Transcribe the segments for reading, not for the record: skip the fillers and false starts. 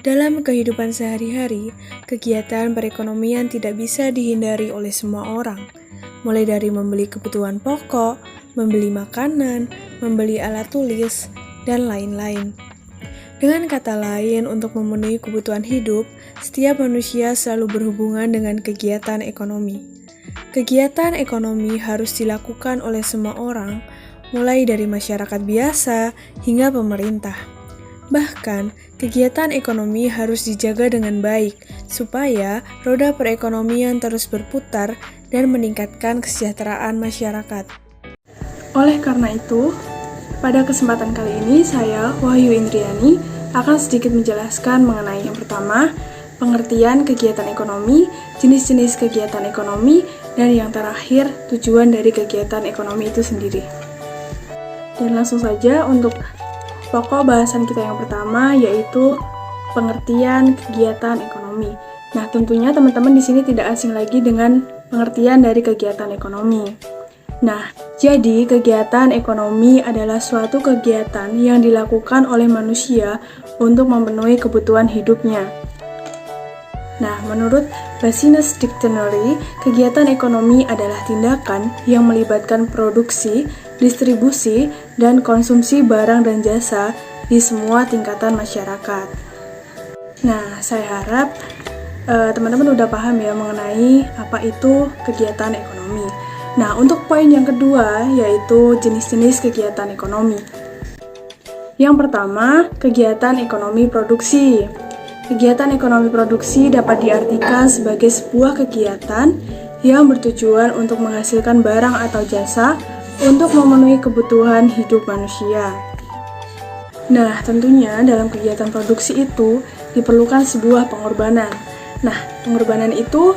Dalam kehidupan sehari-hari, kegiatan perekonomian tidak bisa dihindari oleh semua orang. Mulai dari membeli kebutuhan pokok, membeli makanan, membeli alat tulis, dan lain-lain. Dengan kata lain, untuk memenuhi kebutuhan hidup, setiap manusia selalu berhubungan dengan kegiatan ekonomi. Kegiatan ekonomi harus dilakukan oleh semua orang, mulai dari masyarakat biasa hingga pemerintah. Bahkan, kegiatan ekonomi harus dijaga dengan baik, supaya roda perekonomian terus berputar dan meningkatkan kesejahteraan masyarakat. Oleh karena itu, pada kesempatan kali ini saya, Wahyu Indriani, akan sedikit menjelaskan mengenai yang pertama, pengertian kegiatan ekonomi, jenis-jenis kegiatan ekonomi, dan yang terakhir, tujuan dari kegiatan ekonomi itu sendiri. Dan langsung saja untuk pokok bahasan kita yang pertama yaitu pengertian kegiatan ekonomi. Nah, tentunya teman-teman di sini tidak asing lagi dengan pengertian dari kegiatan ekonomi. Nah, jadi kegiatan ekonomi adalah suatu kegiatan yang dilakukan oleh manusia untuk memenuhi kebutuhan hidupnya. Nah, menurut Business Dictionary, kegiatan ekonomi adalah tindakan yang melibatkan produksi, distribusi, dan konsumsi barang dan jasa di semua tingkatan masyarakat. Nah, saya harap teman-teman udah paham ya mengenai apa itu kegiatan ekonomi. Nah, untuk poin yang kedua yaitu jenis-jenis kegiatan ekonomi. Yang pertama, kegiatan ekonomi produksi. Kegiatan ekonomi produksi dapat diartikan sebagai sebuah kegiatan yang bertujuan untuk menghasilkan barang atau jasa untuk memenuhi kebutuhan hidup manusia. Nah, tentunya dalam kegiatan produksi itu diperlukan sebuah pengorbanan. Nah, pengorbanan itu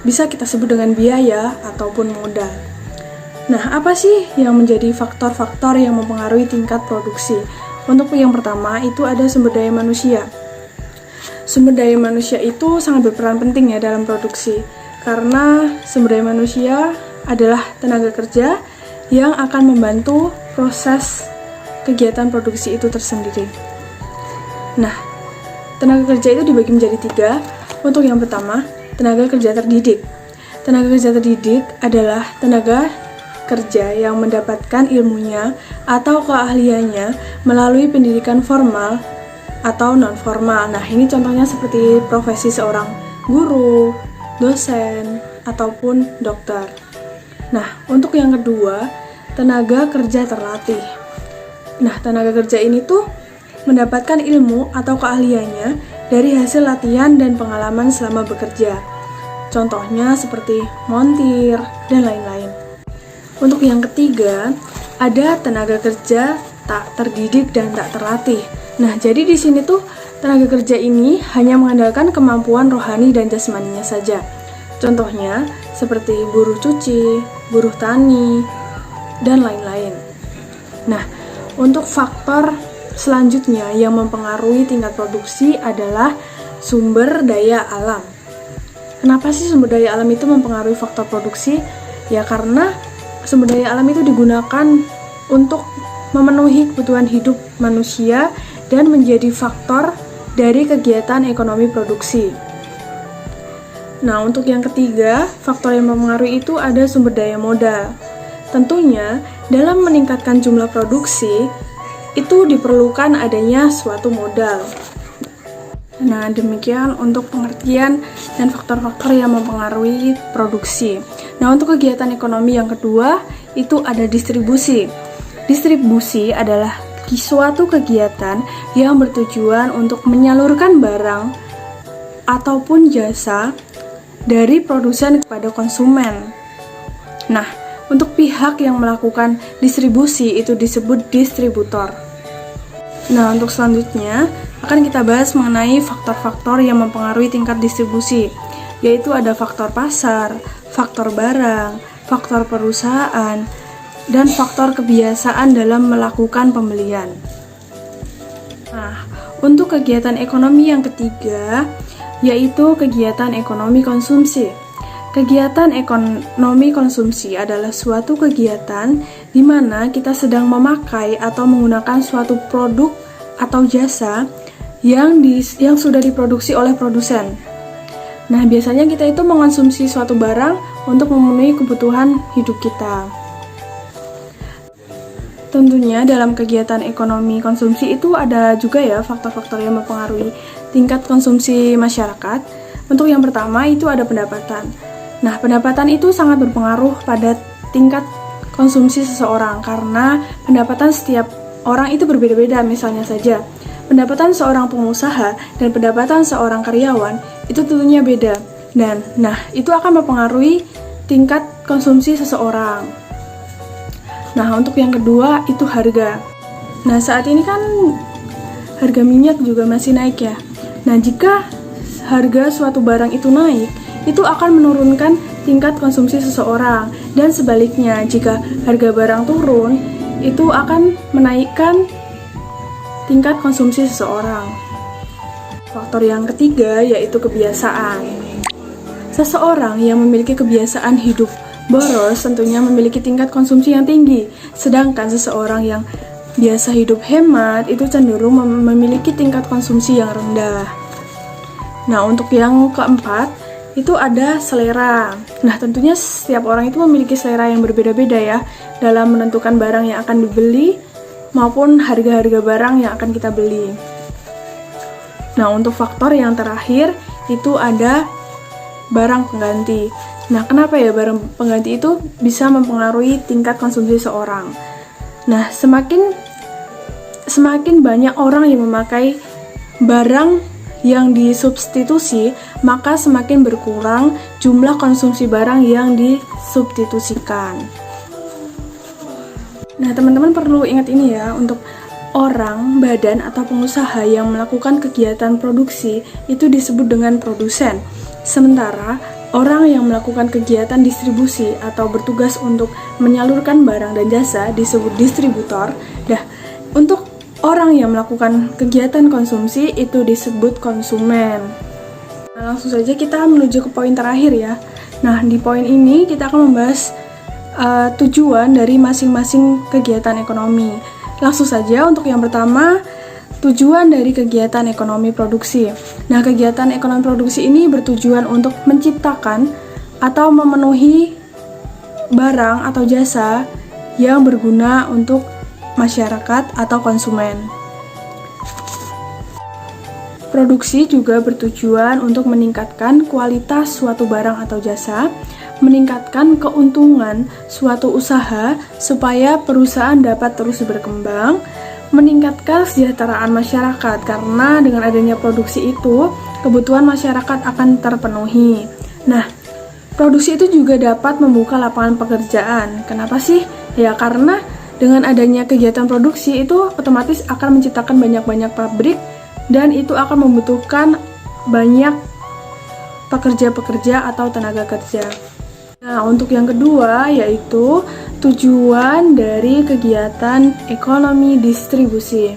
bisa kita sebut dengan biaya ataupun modal. Nah, apa sih yang menjadi faktor-faktor yang mempengaruhi tingkat produksi? Untuk yang pertama, itu ada sumber daya manusia. Sumber daya manusia itu sangat berperan penting ya dalam produksi, karena sumber daya manusia adalah tenaga kerja yang akan membantu proses kegiatan produksi itu tersendiri. Nah, tenaga kerja itu dibagi menjadi 3. Untuk yang pertama, tenaga kerja terdidik. Tenaga kerja terdidik adalah tenaga kerja yang mendapatkan ilmunya atau keahliannya melalui pendidikan formal atau non-formal. Nah, ini contohnya seperti profesi seorang guru, dosen, ataupun dokter. Nah, untuk yang kedua, tenaga kerja terlatih. Nah, tenaga kerja ini tuh mendapatkan ilmu atau keahliannya dari hasil latihan dan pengalaman selama bekerja. Contohnya seperti montir dan lain-lain. Untuk yang ketiga, ada tenaga kerja tak terdidik dan tak terlatih. Nah, jadi di sini tuh tenaga kerja ini hanya mengandalkan kemampuan rohani dan jasmaninya saja. Contohnya seperti buruh cuci, buruh tani, dan lain-lain. Nah, untuk faktor selanjutnya yang mempengaruhi tingkat produksi adalah sumber daya alam. Kenapa sih sumber daya alam itu mempengaruhi faktor produksi? Ya karena sumber daya alam itu digunakan untuk memenuhi kebutuhan hidup manusia dan menjadi faktor dari kegiatan ekonomi produksi. Nah, untuk yang ketiga, faktor yang mempengaruhi itu ada sumber daya modal. Tentunya, dalam meningkatkan jumlah produksi, itu diperlukan adanya suatu modal. Nah, demikian untuk pengertian dan faktor-faktor yang mempengaruhi produksi. Nah, untuk kegiatan ekonomi yang kedua, itu ada distribusi. Distribusi adalah suatu kegiatan yang bertujuan untuk menyalurkan barang ataupun jasa dari produsen kepada konsumen. Nah, untuk pihak yang melakukan distribusi itu disebut distributor. Nah, untuk selanjutnya akan kita bahas mengenai faktor-faktor yang mempengaruhi tingkat distribusi, yaitu ada faktor pasar, faktor barang, faktor perusahaan, dan faktor kebiasaan dalam melakukan pembelian. Nah, untuk kegiatan ekonomi yang ketiga, yaitu kegiatan ekonomi konsumsi. Kegiatan ekonomi konsumsi adalah suatu kegiatan di mana kita sedang memakai atau menggunakan suatu produk atau jasa yang sudah diproduksi oleh produsen. Nah, biasanya kita itu mengonsumsi suatu barang untuk memenuhi kebutuhan hidup kita. Tentunya dalam kegiatan ekonomi konsumsi itu ada juga ya faktor-faktor yang mempengaruhi tingkat konsumsi masyarakat. Untuk yang pertama itu ada pendapatan. Nah, pendapatan itu sangat berpengaruh pada tingkat konsumsi seseorang karena pendapatan setiap orang itu berbeda-beda. Misalnya saja, pendapatan seorang pengusaha dan pendapatan seorang karyawan itu tentunya beda. Dan itu akan mempengaruhi tingkat konsumsi seseorang. Nah, untuk yang kedua itu harga. Nah, saat ini kan harga minyak juga masih naik ya. Nah, jika harga suatu barang itu naik, itu akan menurunkan tingkat konsumsi seseorang. Dan sebaliknya, jika harga barang turun, itu akan menaikkan tingkat konsumsi seseorang. Faktor yang ketiga yaitu kebiasaan. Seseorang yang memiliki kebiasaan hidup boros tentunya memiliki tingkat konsumsi yang tinggi, sedangkan seseorang yang biasa hidup hemat itu cenderung memiliki tingkat konsumsi yang rendah. Nah, untuk yang keempat itu ada selera. Nah, tentunya setiap orang itu memiliki selera yang berbeda-beda ya dalam menentukan barang yang akan dibeli maupun harga-harga barang yang akan kita beli. Nah, untuk faktor yang terakhir itu ada barang pengganti. Nah, kenapa ya barang pengganti itu bisa mempengaruhi tingkat konsumsi seorang? Nah, semakin banyak orang yang memakai barang yang disubstitusi, maka semakin berkurang jumlah konsumsi barang yang disubstitusikan. Nah, teman-teman perlu ingat ini ya, untuk orang, badan, atau pengusaha yang melakukan kegiatan produksi itu disebut dengan produsen. Sementara orang yang melakukan kegiatan distribusi atau bertugas untuk menyalurkan barang dan jasa disebut distributor. Untuk orang yang melakukan kegiatan konsumsi itu disebut konsumen. Nah, langsung saja kita menuju ke poin terakhir ya. Nah, di poin ini kita akan membahas tujuan dari masing-masing kegiatan ekonomi. Langsung saja untuk yang pertama, tujuan dari kegiatan ekonomi produksi. Nah, kegiatan ekonomi produksi ini bertujuan untuk menciptakan atau memenuhi barang atau jasa yang berguna untuk masyarakat atau konsumen. Produksi juga bertujuan untuk meningkatkan kualitas suatu barang atau jasa, meningkatkan keuntungan suatu usaha supaya perusahaan dapat terus berkembang, meningkatkan kesejahteraan masyarakat karena dengan adanya produksi itu kebutuhan masyarakat akan terpenuhi. Nah, produksi itu juga dapat membuka lapangan pekerjaan. Kenapa sih? Ya karena dengan adanya kegiatan produksi itu otomatis akan menciptakan banyak-banyak pabrik dan itu akan membutuhkan banyak pekerja-pekerja atau tenaga kerja. Nah, untuk yang kedua yaitu tujuan dari kegiatan ekonomi distribusi.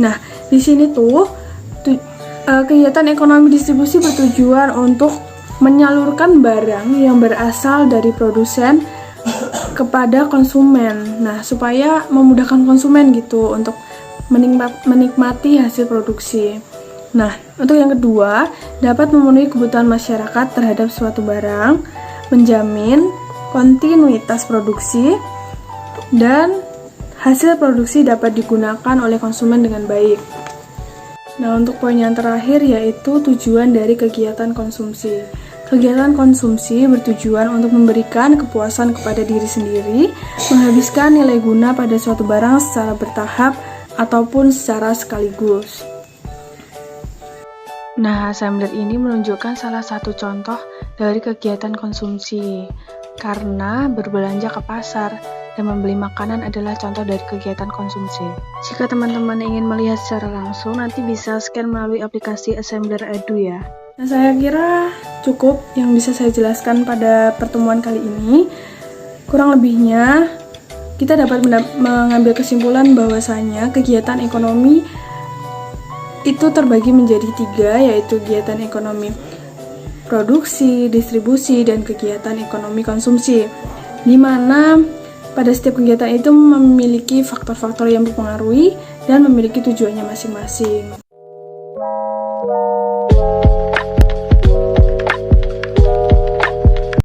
Nah, di sini kegiatan ekonomi distribusi bertujuan untuk menyalurkan barang yang berasal dari produsen kepada konsumen. Nah, supaya memudahkan konsumen gitu untuk menikmati hasil produksi. Nah, untuk yang kedua, dapat memenuhi kebutuhan masyarakat terhadap suatu barang, menjamin kontinuitas produksi, dan hasil produksi dapat digunakan oleh konsumen dengan baik. Nah, untuk poin yang terakhir yaitu tujuan dari kegiatan konsumsi. Kegiatan konsumsi bertujuan untuk memberikan kepuasan kepada diri sendiri, menghabiskan nilai guna pada suatu barang secara bertahap ataupun secara sekaligus. Nah, assembler ini menunjukkan salah satu contoh dari kegiatan konsumsi. Karena berbelanja ke pasar dan membeli makanan adalah contoh dari kegiatan konsumsi. Jika teman-teman ingin melihat secara langsung, nanti bisa scan melalui aplikasi Assembler Edu ya. Nah, saya kira cukup yang bisa saya jelaskan pada pertemuan kali ini. Kurang lebihnya, kita dapat mengambil kesimpulan bahwasanya kegiatan ekonomi itu terbagi menjadi 3, yaitu kegiatan ekonomi produksi, distribusi, dan kegiatan ekonomi konsumsi, di mana pada setiap kegiatan itu memiliki faktor-faktor yang mempengaruhi dan memiliki tujuannya masing-masing.